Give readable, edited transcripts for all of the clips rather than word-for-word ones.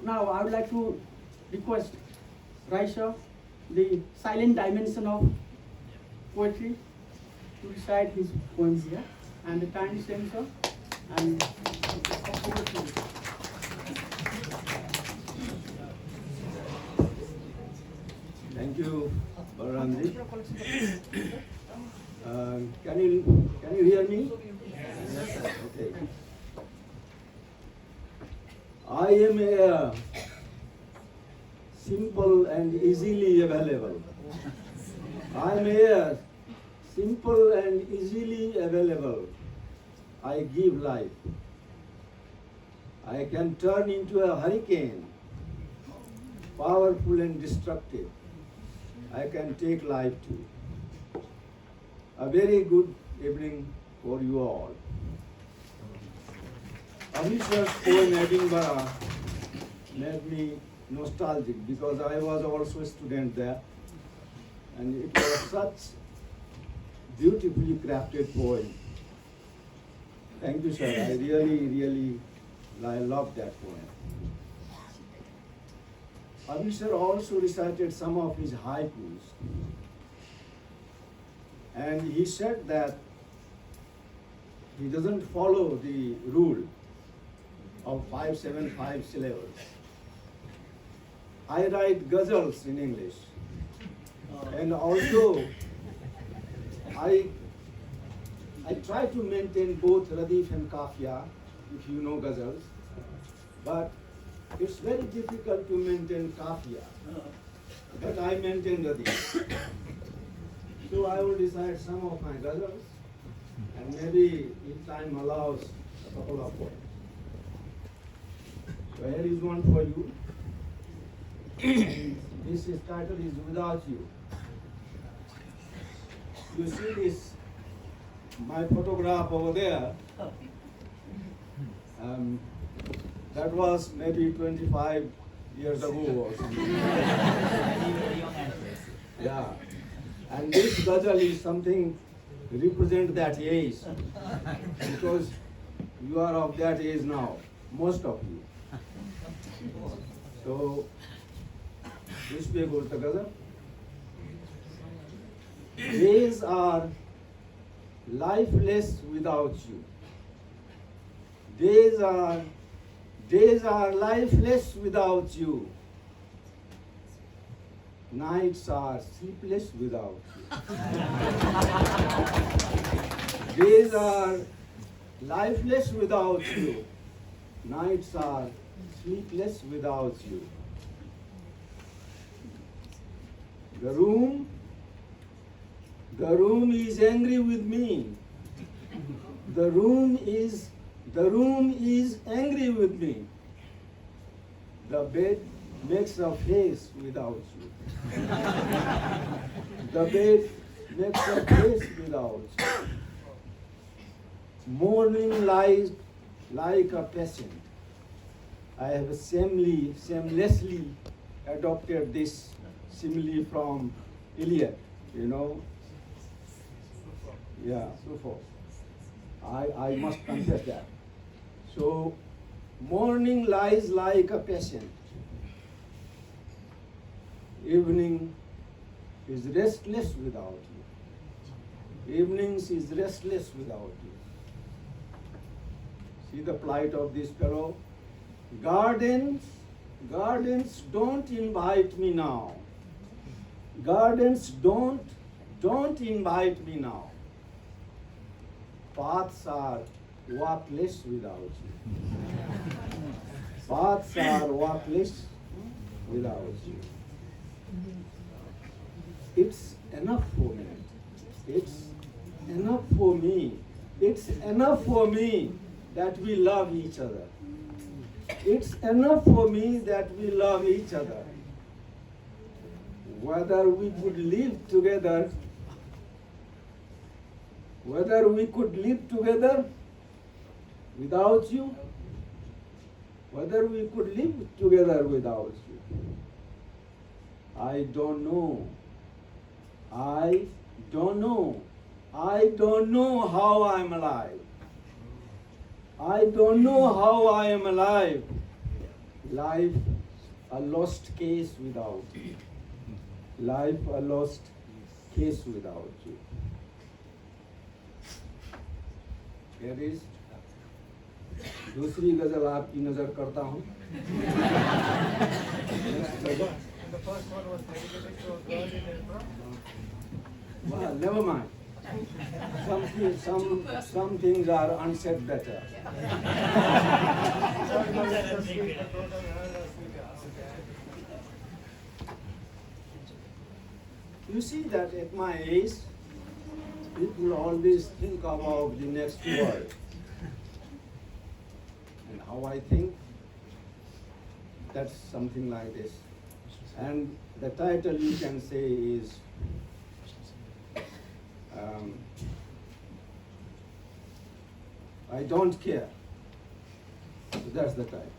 Now I would like to request Raisha, the silent dimension of poetry, to recite his poems here. And the time is same, sir. And over to you. Thank you, Balaramji. Can you hear me? Yes, sir. Okay. I am a simple and easily available. I am a simple and easily available. I give life. I can turn into a hurricane, powerful and destructive. I can take life too. A very good evening for you all. Amisha's poem Edinburgh made me nostalgic because I was also a student there, and it was such beautifully crafted poem. Thank you, sir. I really love that poem. Amisha also recited some of his haikus, and he said that he doesn't follow the rule of 575 syllables. I write ghazals in English, and also I try to maintain both radif and kafiya, if you know ghazals, but it's very difficult to maintain kafiya. But I maintain radif. So I will recite some of my ghazals, and maybe if time allows, a couple of poems. So here is one for you. This title is Without You. You see this, my photograph over there. That was maybe 25 years ago or something. Yeah. And this ghazal is something represent that age, because you are of that age now, most of you. So, this way goes the ghazal. Days are lifeless without you. Days are lifeless without you. Nights are sleepless without you. Days are lifeless without you. Nights are sleepless without you. The room is angry with me. The room is angry with me. The bed makes a face without you. The bed makes a face without you. Morning lies like a patient. I have shamelessly adopted this simile from Iliad, you know. Yeah, so forth. I must confess that. So, morning lies like a patient. Evening is restless without you. Evenings is restless without you. See the plight of this fellow? Gardens don't invite me now. Gardens don't invite me now. Paths are walkless without you. Paths are walkless without you. It's enough for me. It's enough for me. It's enough for me that we love each other. It's enough for me that we love each other. Whether we could live together without you, whether we could live together without you, I don't know. I don't know. I don't know how I'm alive. I don't know how I am alive life a lost case without you. Life a lost case without you. Here is दूसरी गजल आपकी नजर करता हूँ. Next गजल. The first one was dedicated to a girl in India. Well, never mind. Some things are unsaid better. You see that at my age, people always think about the next word. And how I think, that's something like this. And the title you can say is I don't care. So that's the title.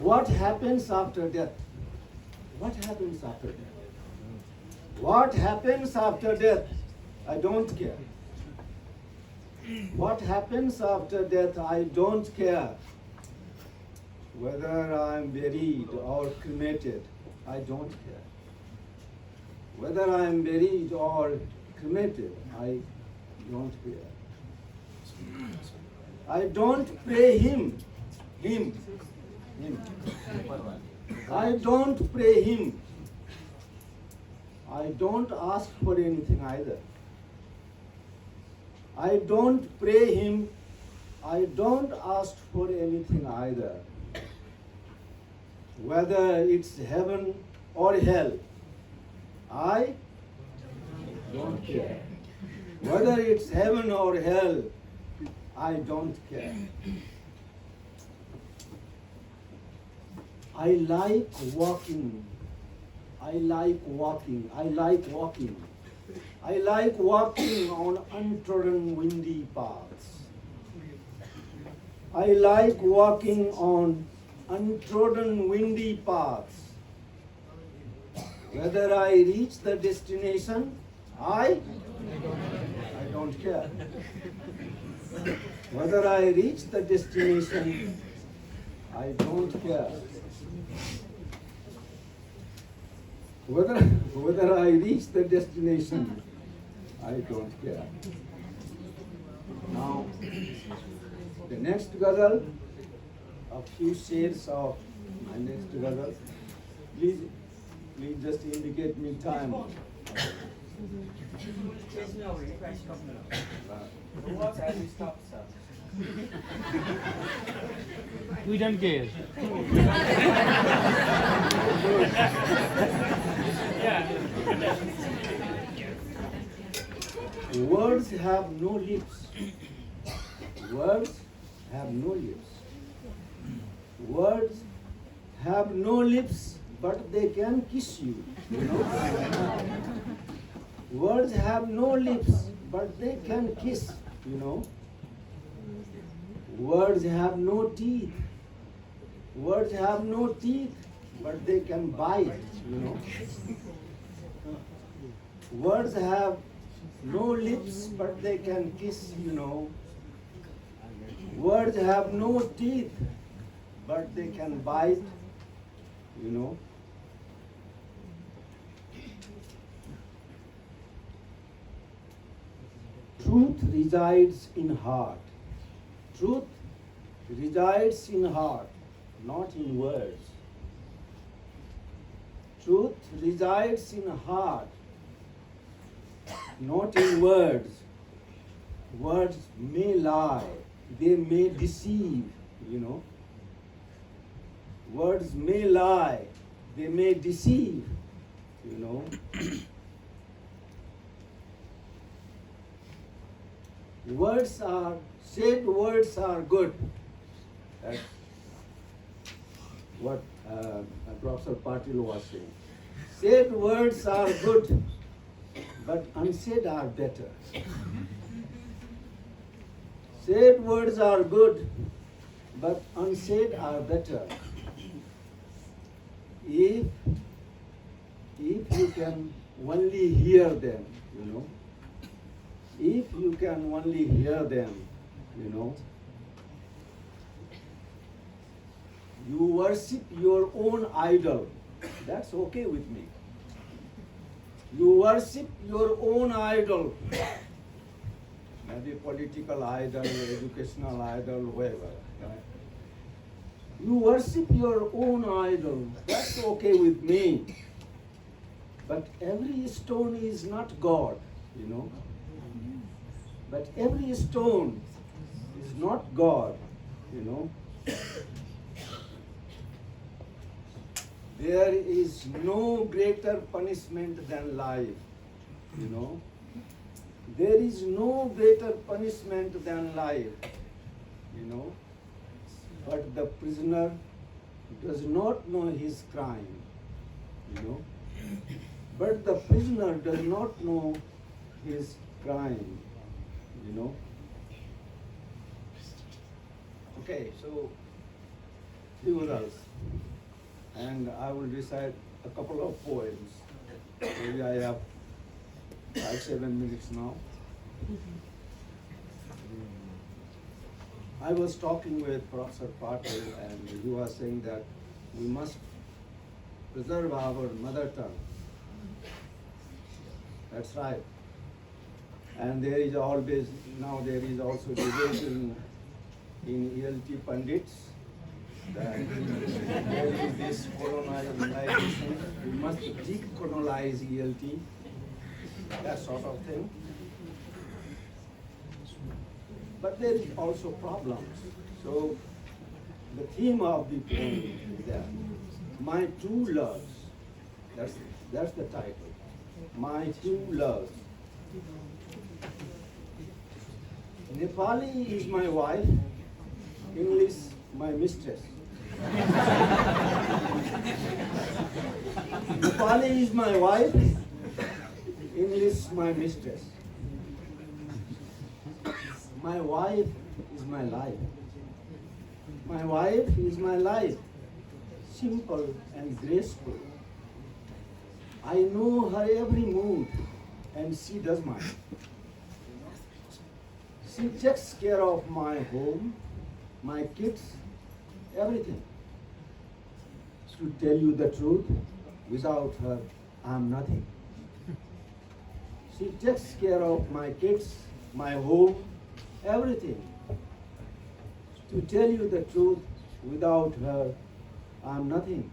What happens after death? What happens after death? What happens after death? I don't care. What happens after death? I don't care. Whether I'm buried or cremated, I don't care. Whether I'm buried or cremated, I don't care. I don't pray him. I don't pray him. I don't ask for anything either. I don't pray him. I don't ask for anything either. Whether it's heaven or hell, I don't care. Whether it's heaven or hell, I don't care. I like walking. I like walking. I like walking. I like walking on untrodden windy paths. I like walking on untrodden windy paths. Whether I reach the destination, I don't care. Whether I reach the destination, I don't care. Whether I reach the destination, I don't care. Now, the next ghazal, a few shades of my next ghazal. Please just indicate me time. There's no way, right? Stop now. What has he stopped, sir? We don't care. Words have no lips. Words have no lips. Words have no lips, but they can kiss you. You know? Words have no lips, but they can kiss. You know? Words have no teeth. Words have no teeth, but they can bite. You know? Words have no lips, but they can kiss. You know? Words have no teeth, but they can bite. You know? Truth resides in heart. Truth resides in heart, not in words. Truth resides in heart, not in words. Words may lie, they may deceive, you know. Words may lie, they may deceive, you know. Said words are good. That's what Professor Patil was saying. Said words are good, but unsaid are better. Said words are good, but unsaid are better. If you can only hear them, you know. If you can only hear them, you know. You worship your own idol. That's okay with me. You worship your own idol. Maybe political idol, educational idol, whatever. Right? You worship your own idol. That's okay with me. But every stone is not God, you know. But every stone is not God, you know. There is no greater punishment than life, you know. There is no greater punishment than life, you know. But the prisoner does not know his crime, you know. But the prisoner does not know his crime, you know. Okay, so humorous. And I will recite a couple of poems. Maybe I have 5-7 minutes now. I was talking with Professor Patel, and he was saying that we must preserve our mother tongue. That's right. And there is always, now there is also debate in ELT pundits that there is this colonization, we must decolonize ELT, that sort of thing. But there is also problems. So the theme of the poem is that my true loves, that's the title, my true loves. Nepali is my wife, English my mistress. Nepali is my wife, English my mistress. My wife is my life. My wife is my life, simple and graceful. I know her every mood, and she does mine. She takes care of my home, my kids, everything. To tell you the truth, without her, I'm nothing. She takes care of my kids, my home, everything. To tell you the truth, without her, I'm nothing.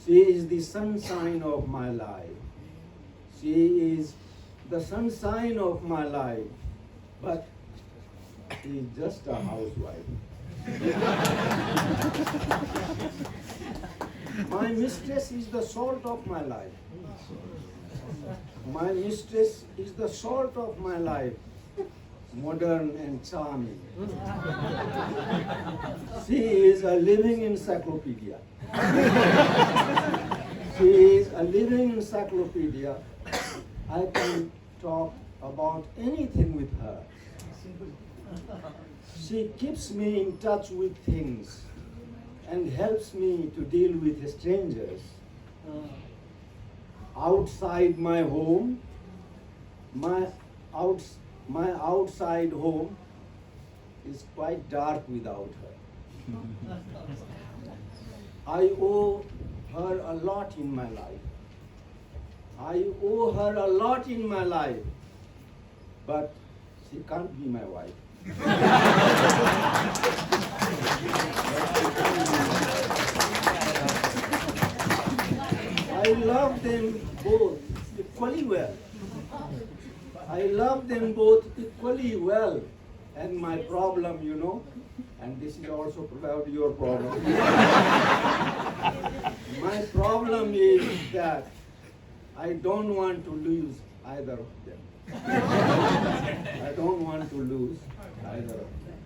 She is the sunshine of my life. She is the sunshine of my life, but she is just a housewife. My mistress is the salt of my life. My mistress is the salt of my life, modern and charming. She is a living encyclopedia. She is a living encyclopedia. I can talk about anything with her. She keeps me in touch with things and helps me to deal with strangers. Outside my home, my outside home is quite dark without her. I owe her a lot in my life. I owe her a lot in my life, but she can't be my wife. I love them both equally well. I love them both equally well. And my problem, you know, and this is also probably your problem. My problem is that I don't want to lose either of them. I don't want to lose either of them.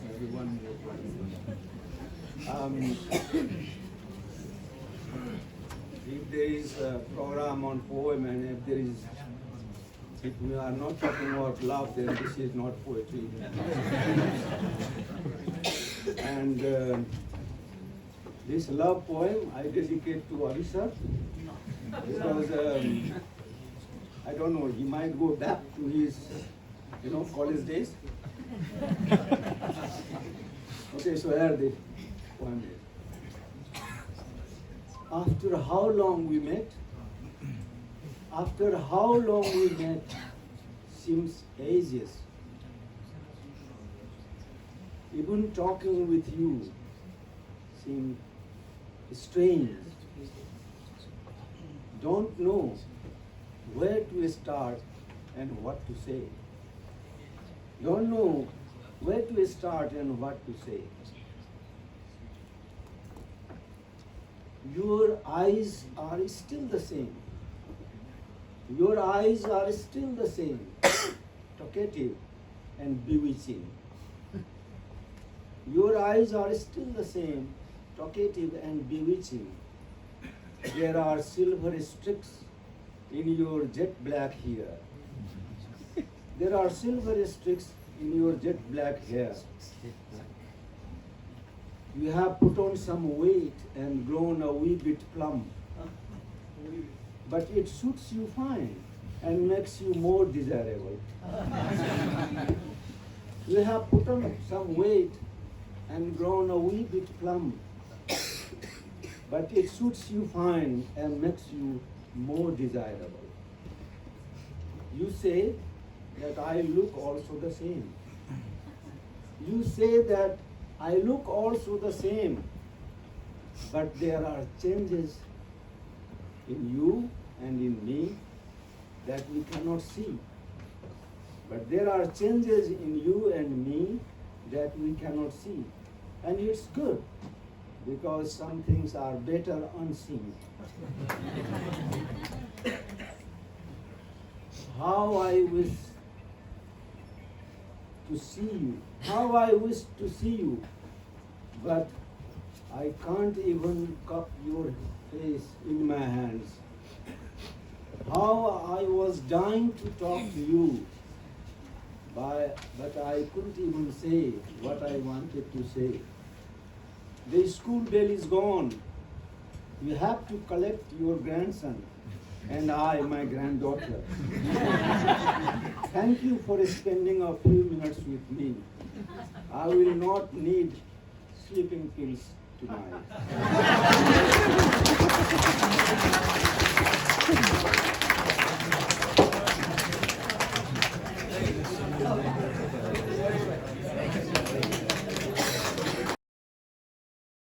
Maybe one more. If there is a program on poem and if we are not talking about love, then this is not poetry. And this love poem I dedicate to Alisha because I don't know, he might go back to his, college days. Okay, so here the poem is. After how long we met, after how long we met, seems ages. Even talking with you seems strange. Don't know where to start and what to say. Don't know where to start and what to say. Your eyes are still the same. Your eyes are still the same, talkative and bewitching. Your eyes are still the same, talkative and bewitching. There are silver streaks in your jet black hair. There are silver streaks in your jet black hair. You have put on some weight and grown a wee bit plump. But it suits you fine and makes you more desirable. You have put on some weight and grown a wee bit plump. But it suits you fine and makes you more desirable. You say that I look also the same. You say that I look also the same, but there are changes in you and in me that we cannot see. But there are changes in you and me that we cannot see. And it's good, because some things are better unseen. How I wish to see you. How I wish to see you. But I can't even cup your face in my hands. How I was dying to talk to you, but I couldn't even say what I wanted to say. The school bell is gone. You have to collect your grandson and I, my granddaughter. Thank you for spending a few minutes with me. I will not need sleeping pills tonight.